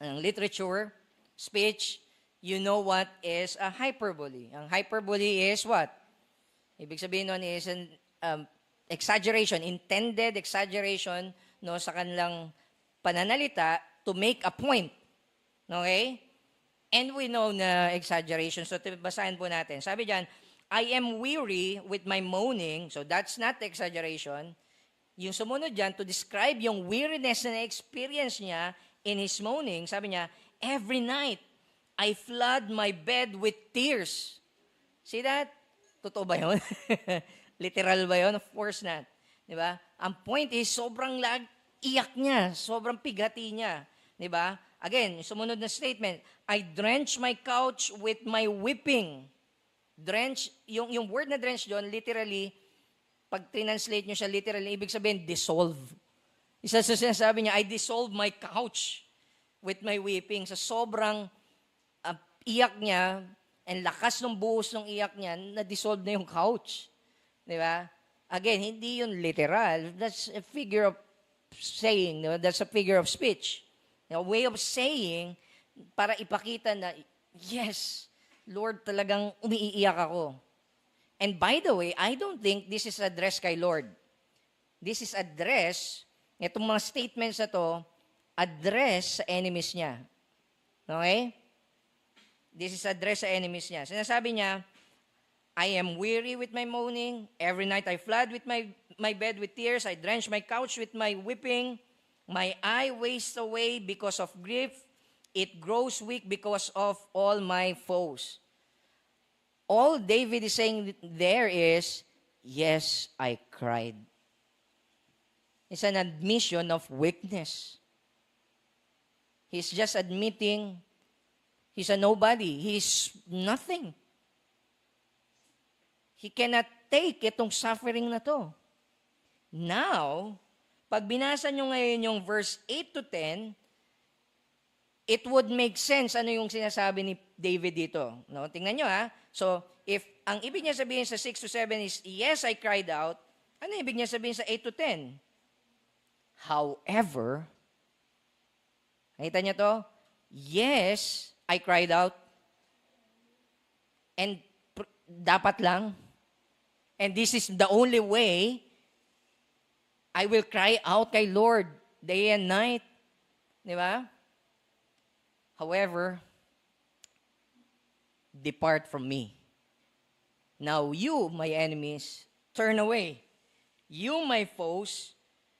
Ng literature, speech, you know what is a hyperbole. Ang hyperbole is what? Ibig sabihin nun is an exaggeration, intended exaggeration, no, sa kanilang pananalita to make a point. Okay? And we know na exaggeration. So, basahin po natin. Sabi diyan, I am weary with my moaning. So, that's not exaggeration. Yung sumunod diyan, to describe yung weariness na experience niya in his moaning, sabi niya, every night, I flood my bed with tears. See that? Totoo ba yun? Literal ba yun? Of course not. Diba? Ang point is, sobrang iyak niya, sobrang pigati niya. Diba? Again, sumunod na statement, I drench my couch with my weeping. Drench, yung word na drench doon, literally, pag translate nyo siya literally, ibig sabihin, dissolve. Isa sa sinasabi niya, I dissolve my couch with my weeping. Sa sobrang iyak niya, and lakas ng buhos ng iyak niya, na-dissolve na yung couch. Di ba? Again, hindi yun literal. That's a figure of saying. No? That's a figure of speech. A way of saying para ipakita na, yes, Lord, talagang umiiyak ako. And by the way, I don't think this is addressed kay Lord. This is addressed Itong mga statements na to, address sa enemies niya. Okay? This is address sa enemies niya. Sinasabi niya, I am weary with my moaning. Every night I flood with my bed with tears. I drench my couch with my weeping. My eye wastes away because of grief. It grows weak because of all my foes. All David is saying there is, yes, I cried. It's an admission of weakness. He's just admitting he's a nobody. He's nothing. He cannot take itong suffering na to. Now, pag binasa nyo ngayon yung verse 8 to 10, it would make sense ano yung sinasabi ni David dito. No? Tingnan nyo ha. So, if ang ibig niya sabihin sa 6 to 7 is, yes, I cried out, ano ibig niya sabihin sa 8 to 10? However, nakita niyo to? Yes, I cried out. And dapat lang. And this is the only way I will cry out kay Lord day and night. Di ba? However, depart from me. Now you, my enemies, turn away. You, my foes,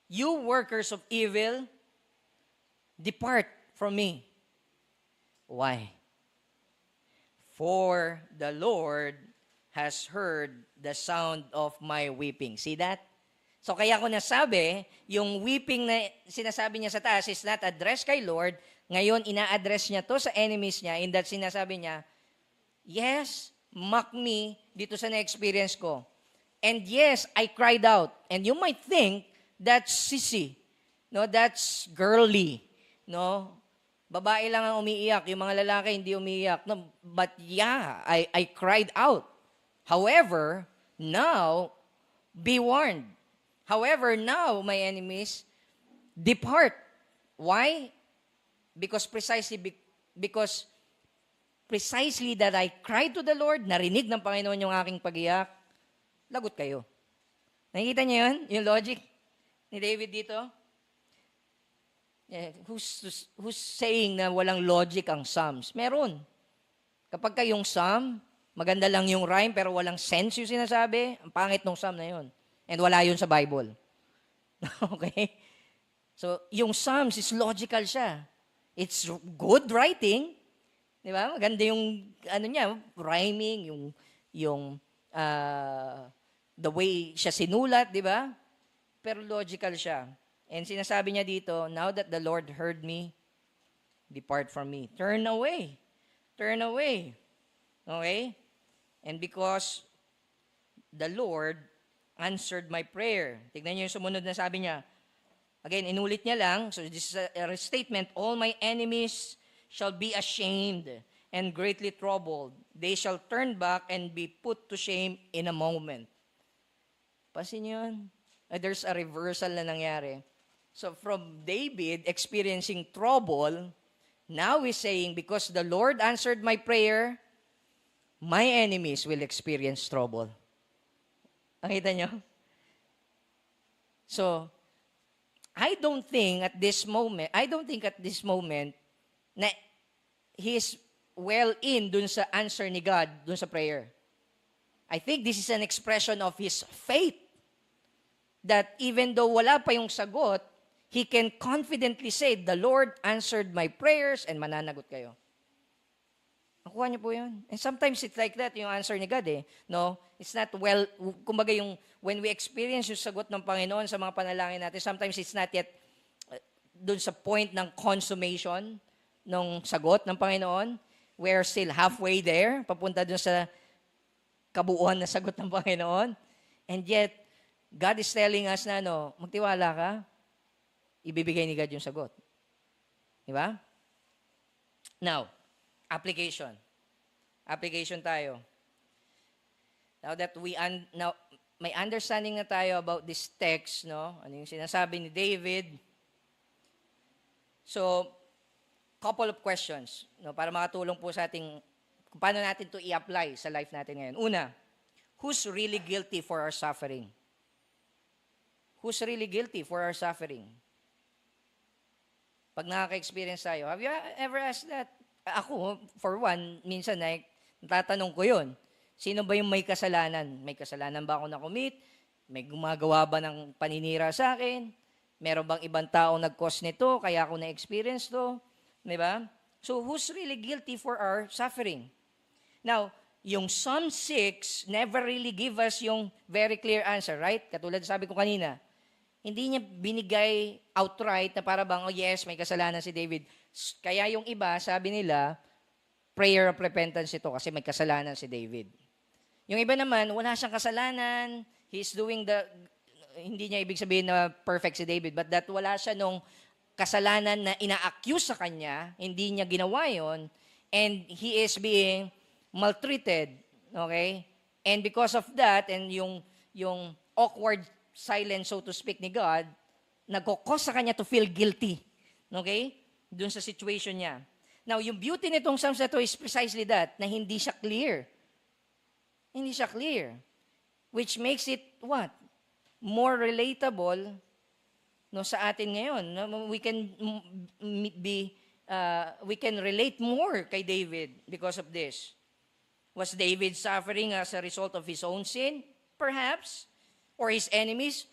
you workers of evil, depart from me. Why? For the Lord has heard the sound of my weeping. See that? So kaya ko nasabi, yung weeping na sinasabi niya sa taas is not addressed kay Lord. Ngayon, ina-address niya to sa enemies niya in that sinasabi niya, yes, mock me dito sa na-experience ko. And yes, I cried out. And you might think that's sissy. No, that's girly. No? Babae lang ang umiiyak. Yung mga lalaki hindi umiiyak. No, but yeah, I cried out. However, now, be warned. However, now, my enemies, depart. Why? Because precisely that I cried to the Lord, narinig ng Panginoon yung aking pag-iyak, lagot kayo. Nakikita niyo yun? Yung logic ni David dito? Who's saying na walang logic ang Psalms? Meron. Kapag kayong Psalm, maganda lang yung rhyme pero walang sense yung sinasabi, ang pangit ng Psalm na yun. And wala yun sa Bible. Okay? So, yung Psalms is logical siya. It's good writing. Di ba? Maganda yung, rhyming, the way siya sinulat, di ba? Pero logical siya. And sinasabi niya dito, now that the Lord heard me, depart from me. Turn away. Turn away. Okay? And because the Lord answered my prayer. Tignan niyo yung sumunod na sabi niya. Again, inulit niya lang. So this is a statement. All my enemies shall be ashamed and greatly troubled. They shall turn back and be put to shame in a moment. Pasin niyo yun? There's a reversal na nangyari. So from David experiencing trouble, now he's saying, because the Lord answered my prayer, my enemies will experience trouble. Nakita nyo? So, I don't think at this moment na he's well in dun sa answer ni God, dun sa prayer. I think this is an expression of his faith that even though wala pa yung sagot, he can confidently say, the Lord answered my prayers and mananagot kayo. Nakuha niyo po yun? And sometimes it's like that, yung answer ni God eh. No? It's not kumbaga yung, when we experience yung sagot ng Panginoon sa mga panalangin natin, sometimes it's not yet dun sa point ng consummation ng sagot ng Panginoon. We're still halfway there, papunta dun sa kabuuan na sagot ng Panginoon. And yet, God is telling us na, magtiwala ka, ibibigay ni God yung sagot. Di ba? Now, application. Application tayo. Now that may understanding na tayo about this text, no? Ano yung sinasabi ni David? So, couple of questions, no, para makatulong po sa ating kung paano natin to i-apply sa life natin ngayon. Una, who's really guilty for our suffering? Who's really guilty for our suffering? Pag nakaka-experience tayo, have you ever asked that? Ako, for one, minsan natatanong ko yun. Sino ba yung may kasalanan? May kasalanan ba ako na-commit? May gumagawa ba ng paninira sa akin? Meron bang ibang tao nag-cause nito, kaya ako na-experience to? Di ba? So, who's really guilty for our suffering? Now, yung Psalm 6 never really give us yung very clear answer, right? Katulad sabi ko kanina, hindi niya binigay outright na para bang, oh yes, may kasalanan si David. Kaya yung iba, sabi nila, prayer of repentance ito kasi may kasalanan si David. Yung iba naman, wala siyang kasalanan, he's doing hindi niya ibig sabihin na perfect si David, but that wala siya nung kasalanan na ina-accuse sa kanya, hindi niya ginawa yon, and he is being maltreated, okay? And because of that, and yung awkward silence, so to speak, ni God, nagkukos sa kanya to feel guilty. Okay? Doon sa situation niya. Now, yung beauty nitong Psalms na to is precisely that, na hindi siya clear. Hindi siya clear. Which makes it, what? More relatable no, sa atin ngayon. We can relate more kay David because of this. Was David suffering as a result of his own sin? Perhaps. Or his enemies.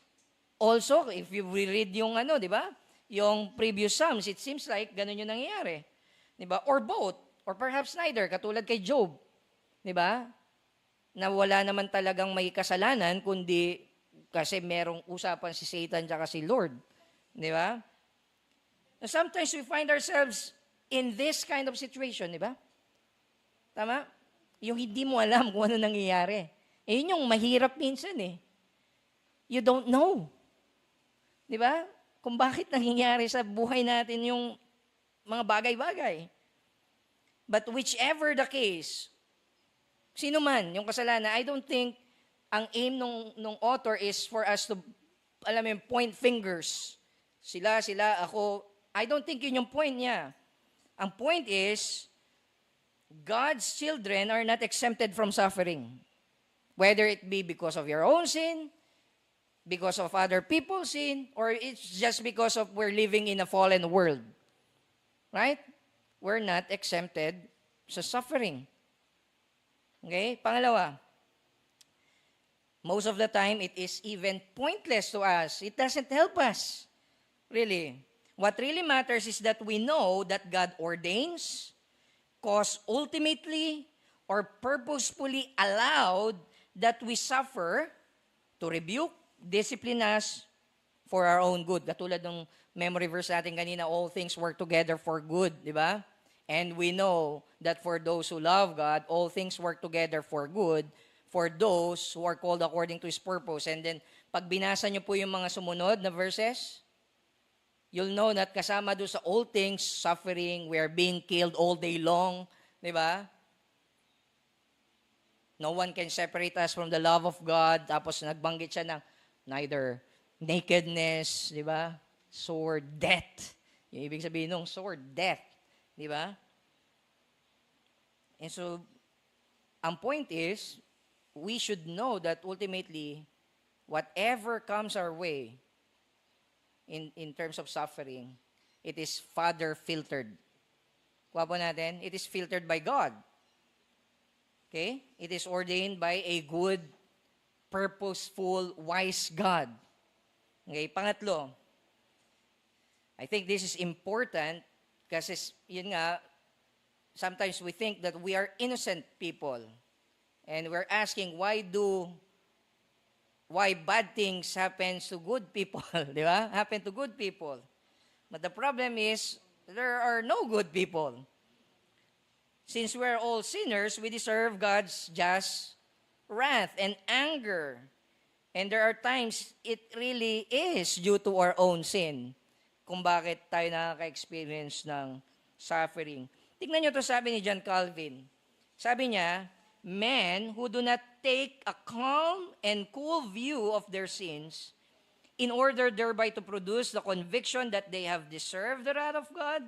Also, if you read yung di ba? Yung previous Psalms, it seems like ganun yung nangyayari. Di ba? Or both. Or perhaps neither, katulad kay Job. Di ba? Na wala naman talagang may kasalanan, kundi kasi merong usapan si Satan tsaka si Lord. Di ba? Sometimes we find ourselves in this kind of situation, di ba? Tama? Yung hindi mo alam kung ano nangyayari. Yun yung mahirap minsan eh. You don't know. Di ba? Kung bakit nangyayari sa buhay natin yung mga bagay-bagay. But whichever the case, sino man yung kasalanan, I don't think ang aim nung author is for us to, point fingers. Sila, ako. I don't think yun yung point niya. Ang point is, God's children are not exempted from suffering. Whether it be because of your own sin, because of other people's sin, or it's just because of we're living in a fallen world. Right? We're not exempted sa suffering. Okay? Pangalawa, most of the time, it is even pointless to us. It doesn't help us. Really. What really matters is that we know that God ordains, cause ultimately, or purposefully allowed that we suffer to rebuke, discipline us for our own good. Katulad ng memory verse natin kanina, all things work together for good, di ba? And we know that for those who love God, all things work together for good, for those who are called according to His purpose. And then, pag binasa nyo po yung mga sumunod na verses, you'll know that kasama doon sa all things, suffering, we are being killed all day long, di ba? No one can separate us from the love of God. Tapos nagbanggit siya ng neither nakedness, di ba? Sword, death. Yung ibig sabihin nung sword, death. Di ba? And so, ang point is, we should know that ultimately, whatever comes our way in terms of suffering, it is Father-filtered. Kuha po natin, it is filtered by God. Okay? It is ordained by a good, purposeful, wise God. Okay, pangatlo, I think this is important kasi yun nga, sometimes we think that we are innocent people and we're asking why bad things happens to good people, di ba? Happen to good people. But the problem is there are no good people. Since we're all sinners, we deserve God's just wrath and anger. And there are times it really is due to our own sin kung bakit tayo nakaka-experience ng suffering. Tignan nyo to, sabi ni John Calvin. Sabi niya, men who do not take a calm and cool view of their sins in order thereby to produce the conviction that they have deserved the wrath of God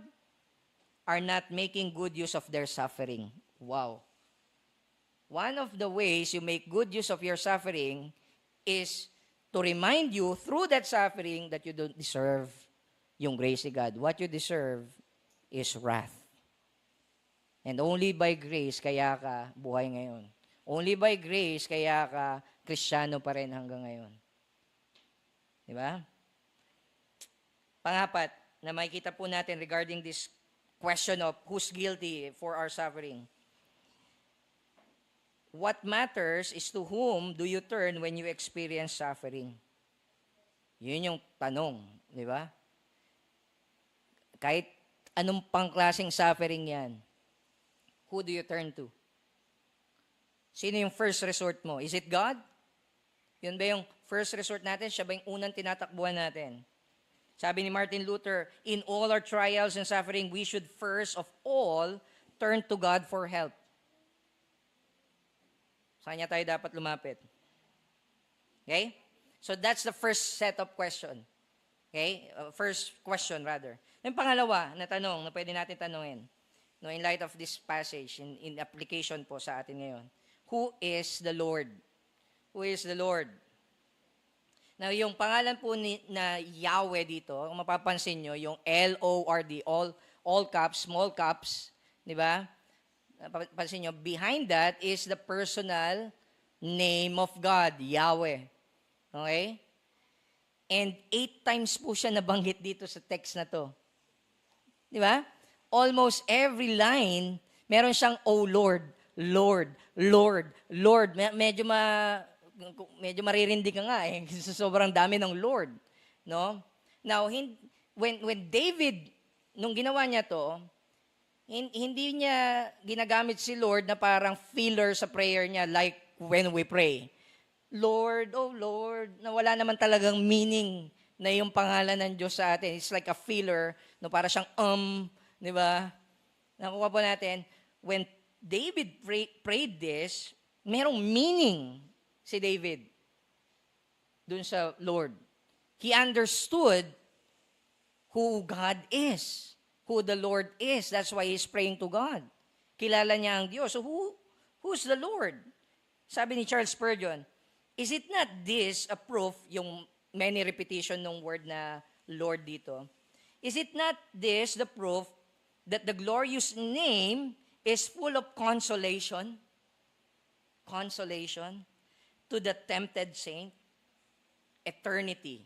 are not making good use of their suffering. Wow. One of the ways you make good use of your suffering is to remind you through that suffering that you don't deserve yung grace ni God. What you deserve is wrath. And only by grace kaya ka buhay ngayon. Only by grace kaya ka Kristiyano pa rin hanggang ngayon. Di ba? Pangapat, na makikita po natin regarding this question of who's guilty for our suffering. What matters is to whom do you turn when you experience suffering? Yun yung tanong, di ba? Kahit anong pangklaseng suffering yan, who do you turn to? Sino yung first resort mo? Is it God? Yun ba yung first resort natin? Siya ba yung unang tinatakbuhan natin? Sabi ni Martin Luther, in all our trials and suffering, we should first of all turn to God for help. Saan niya tayo dapat lumapit? Okay? So that's the first set of question. Okay? First question rather. Yung pangalawa na tanong na pwede natin tanungin, no, in light of this passage, in application po sa atin ngayon. Who is the Lord? Who is the Lord? Now, yung pangalan po na Yahweh dito, kung mapapansin nyo, yung L-O-R-D, all caps, small caps, di ba? Pansin nyo, behind that is the personal name of God, Yahweh. Okay? And 8 times po siya nabanggit dito sa text na to. Di ba? Almost every line, meron siyang, oh Lord, Lord, Lord, Lord. Medyo maririndi ka nga eh. Sobrang dami ng Lord. No? Now, when David, nung ginawa niya to, hindi niya ginagamit si Lord na parang filler sa prayer niya like when we pray. Lord, oh Lord, na wala naman talagang meaning na yung pangalan ng Diyos sa atin. It's like a filler, no, para siyang di ba? Nakuha po natin, when David prayed this, merong meaning si David dun sa Lord. He understood who God is, who the Lord is. That's why he's praying to God. Kilala niya ang Diyos. So who's the Lord? Sabi ni Charles Spurgeon, is it not this a proof, yung many repetition ng word na Lord dito, is it not this the proof that the glorious name is full of consolation? Consolation to the tempted saint, eternity,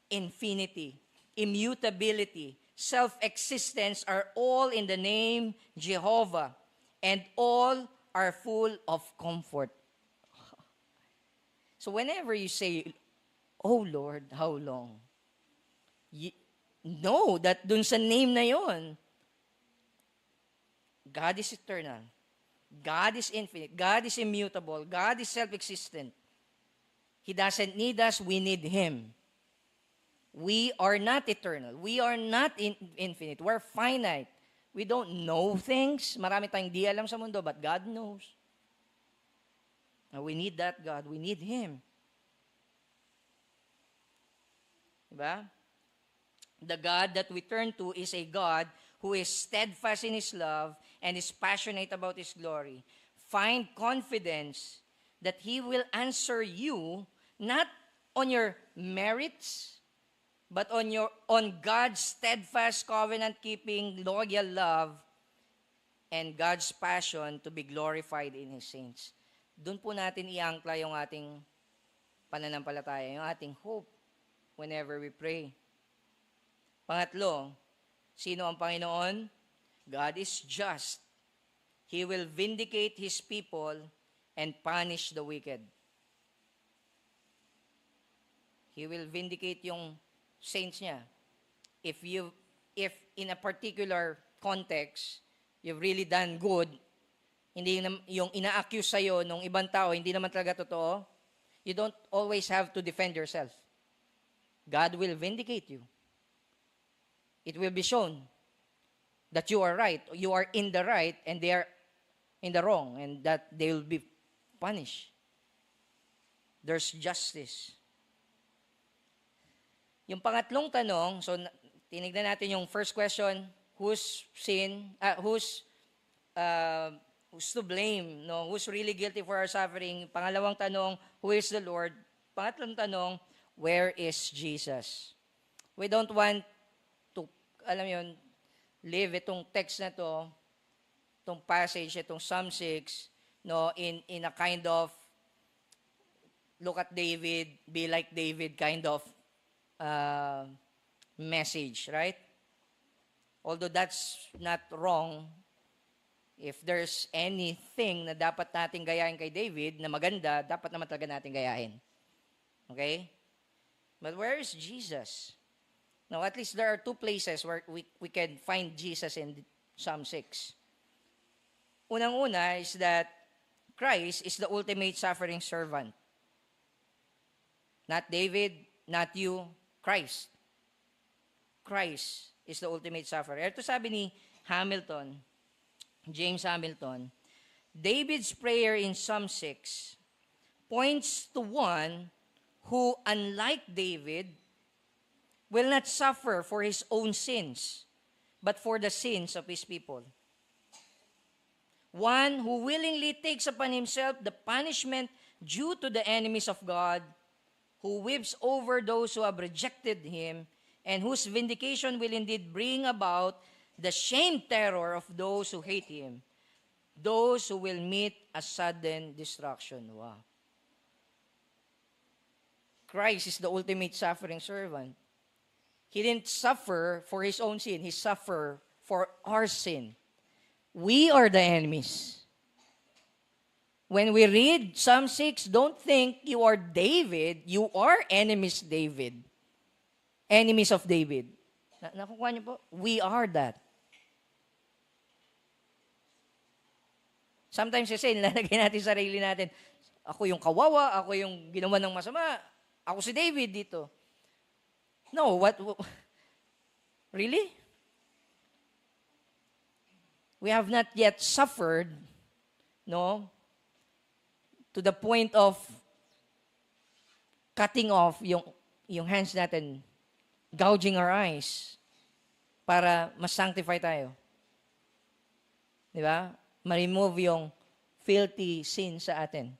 infinity, immutability, self-existence are all in the name Jehovah, and all are full of comfort. So whenever you say, oh Lord, how long? Know that dun sa name na yon, God is eternal. God is infinite. God is immutable. God is self-existent. He doesn't need us. We need Him. We are not eternal. We are not infinite. We're finite. We don't know things. Marami tayong di alam sa mundo, but God knows. We need that God. We need Him. Diba? The God that we turn to is a God who is steadfast in His love and is passionate about His glory. Find confidence that He will answer you not on your merits, but on God's steadfast, covenant-keeping, loyal love and God's passion to be glorified in His saints. Doon po natin iangkla yung ating pananampalataya, yung ating hope whenever we pray. Pangatlo, sino ang Panginoon? God is just. He will vindicate His people and punish the wicked. He will vindicate yung saints niya. If in a particular context, you've really done good, hindi yung ina-accuse sa'yo ng ibang tao, hindi naman talaga totoo, you don't always have to defend yourself. God will vindicate you. It will be shown that you are right, you are in the right, and they are in the wrong, and that they will be punished. There's justice. Yung pangatlong tanong, so tinignan natin yung first question, who's to blame, no? Who's really guilty for our suffering? Pangalawang tanong, who is the Lord? Pangatlong tanong, where is Jesus? We don't want alam yon, live itong text na to, itong passage, itong Psalm 6, no, in a kind of look at David, be like David kind of message, right? Although that's not wrong, if there's anything na dapat nating gayahin kay David na maganda, dapat naman talaga natin gayahin. Okay? But where is Jesus? Now, at least there are two places where we can find Jesus in Psalm 6. Unang-una is that Christ is the ultimate suffering servant. Not David, not you, Christ. Christ is the ultimate sufferer. Ito sabi ni Hamilton, James Hamilton, David's prayer in Psalm 6 points to one who, unlike David, will not suffer for his own sins, but for the sins of his people. One who willingly takes upon himself the punishment due to the enemies of God, who weeps over those who have rejected him, and whose vindication will indeed bring about the shame terror of those who hate him, those who will meet a sudden destruction. Wow. Christ is the ultimate suffering servant. He didn't suffer for his own sin. He suffered for our sin. We are the enemies. When we read Psalm 6, don't think you are David. You are enemies, David. Enemies of David. Nakukuha niyo po? We are that. Sometimes kasi nilalagay natin sarili natin, ako yung kawawa, ako yung ginawa ng masama, ako si David dito. No, what really? We have not yet suffered, no, to the point of cutting off yung hands natin, gouging our eyes, para ma-sanctify tayo. Di ba? Ma-remove yung filthy sin sa atin.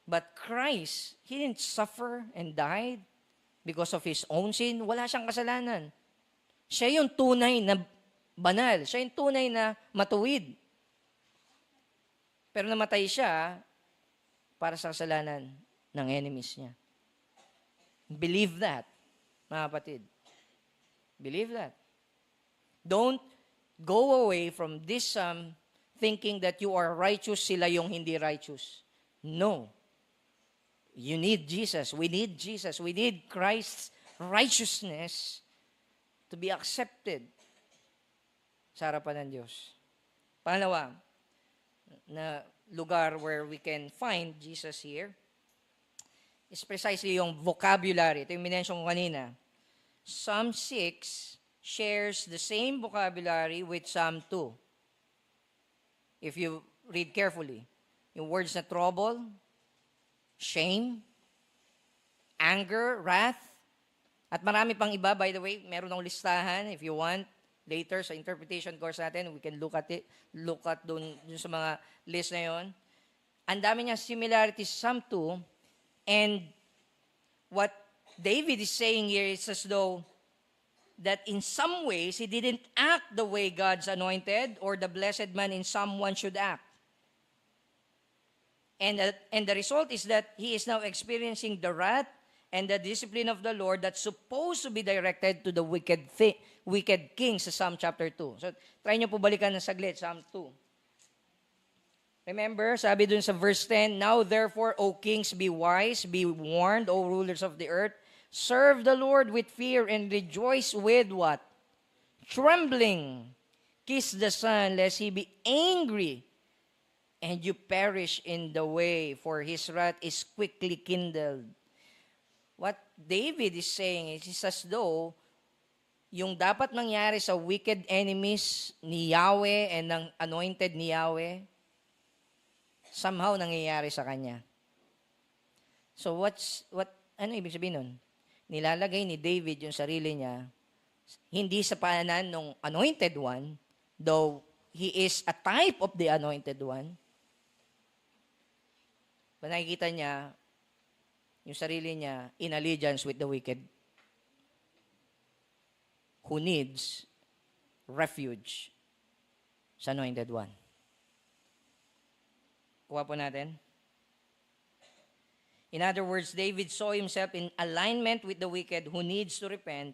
But Christ, He didn't suffer and died because of His own sin. Wala siyang kasalanan. Siya yung tunay na banal. Siya yung tunay na matuwid. Pero namatay siya para sa kasalanan ng enemies niya. Believe that, mga kapatid. Believe that. Don't go away from this thinking that you are righteous, sila yung hindi righteous. No. You need Jesus. We need Jesus. We need Christ's righteousness to be accepted sa harapan ng Diyos. Pangalawa, na lugar where we can find Jesus here is precisely yung vocabulary. Ito yung minention ko kanina. Psalm 6 shares the same vocabulary with Psalm 2. If you read carefully, yung words na trouble, shame, anger, wrath, at marami pang iba, by the way, meron ng listahan. If you want, later sa interpretation course natin, we can look at dun sa mga list na yon. Ang dami niya similarities sa Psalm 2, and what David is saying here is as though that in some ways, he didn't act the way God's anointed or the blessed man in Psalm 1 should act. And the result is that he is now experiencing the wrath and the discipline of the Lord that's supposed to be directed to the wicked king sa Psalm chapter 2. So, try nyo po balikan ng saglit, Psalm 2. Remember, sabi dun sa verse 10, Now therefore, O kings, be wise, be warned, O rulers of the earth, serve the Lord with fear and rejoice with what? Trembling. Kiss the Son, lest he be angry and you perish in the way, for his wrath is quickly kindled. What David is saying is as though yung dapat mangyari sa wicked enemies ni Yahweh and ng anointed ni Yahweh, somehow nangyayari sa kanya. So ano ibig sabihin nun? Nilalagay ni David yung sarili niya, hindi sa paanan ng anointed one, though he is a type of the anointed one. Nakikita niya yung sarili niya in allegiance with the wicked. who needs refuge sa Anointed One. Kuha po natin. In other words, David saw himself in alignment with the wicked who needs to repent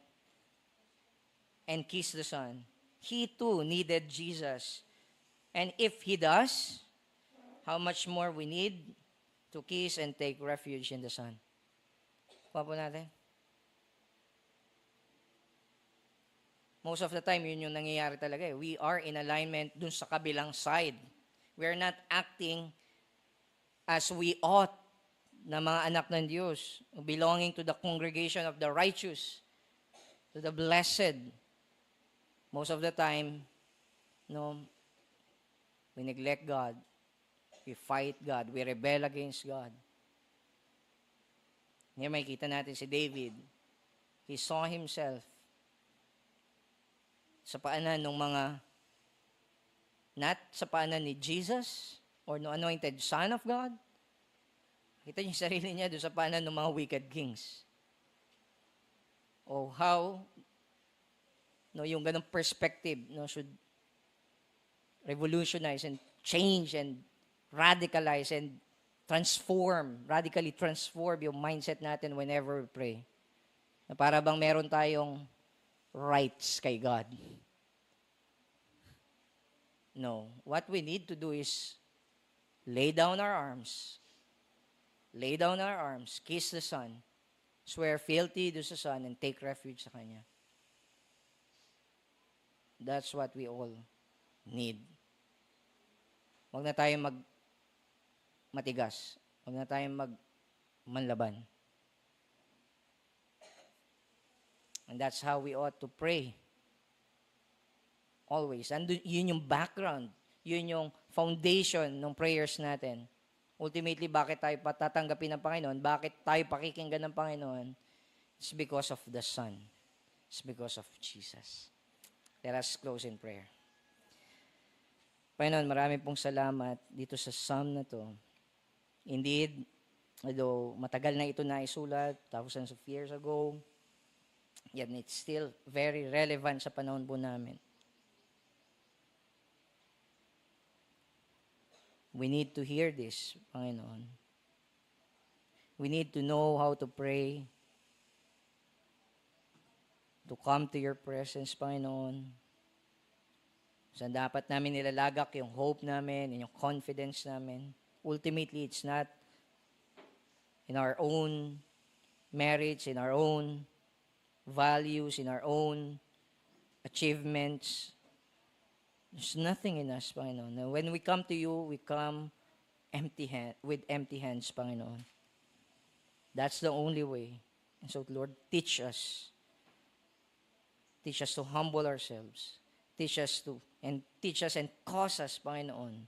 and kiss the Son. He too needed Jesus. And if he does, how much more we need to kiss and take refuge in the Son. Kuha po natin. Most of the time, yun yung nangyayari talaga. We are in alignment dun sa kabilang side. We are not acting as we ought na mga anak ng Diyos, belonging to the congregation of the righteous, to the blessed. Most of the time, we neglect God. We fight God. We rebel against God. Ngayon makikita natin si David. He saw himself sa paanan ng mga, not sa paanan ni Jesus or no anointed Son of God. Kita niyo yung sarili niya doon sa paanan ng mga wicked kings. O how, yung ganong perspective should revolutionize and change and radicalize and radically transform yung mindset natin whenever we pray. Na para bang meron tayong rights kay God. No. What we need to do is lay down our arms, kiss the Son, swear fealty to the Son, and take refuge sa Kanya. That's what we all need. Huwag na tayong matigas. Huwag na tayong manlaban. And that's how we ought to pray. Always. And yun yung background. Yun yung foundation ng prayers natin. Ultimately, bakit tayo patatanggapin ng Panginoon? Bakit tayo pakikinggan ng Panginoon? It's because of the Son. It's because of Jesus. Let us close in prayer. Panginoon, marami pong salamat dito sa Psalm na to. Indeed, although matagal na ito naisulat, thousands of years ago, yet it's still very relevant sa panahon po namin. We need to hear this, Panginoon. We need to know how to pray, to come to your presence, Panginoon. Saan dapat namin nilalagak yung hope namin and yung confidence namin. Ultimately, it's not in our own merits, in our own values, in our own achievements. There's nothing in us, Panginoon. Now, when we come to you, we come with empty hands, Panginoon. That's the only way. And so, Lord, teach us. Teach us to humble ourselves. Teach us and cause us, Panginoon,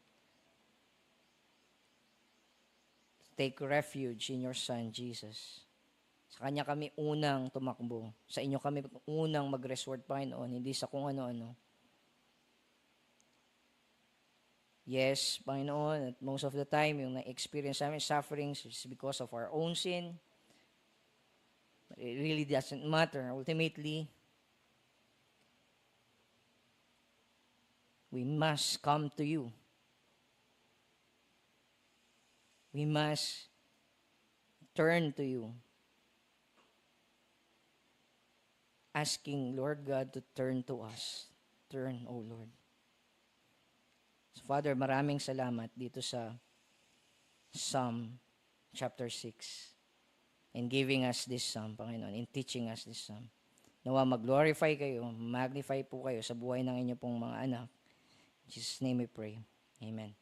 to take refuge in your Son, Jesus. Sa Kanya kami unang tumakbo. Sa inyo kami unang mag-resort, Panginoon, hindi sa kung ano-ano. Yes, Panginoon, at most of the time, yung na-experience namin sufferings is because of our own sin. But it really doesn't matter. Ultimately, we must come to you. We must turn to you. Asking, Lord God, to turn to us. Turn, O Lord. So, Father, maraming salamat dito sa Psalm chapter 6 in giving us this Psalm, Panginoon, in teaching us this Psalm. Nawa mag-glorify kayo, magnify po kayo sa buhay ng inyo pong mga anak. In Jesus' name we pray. Amen.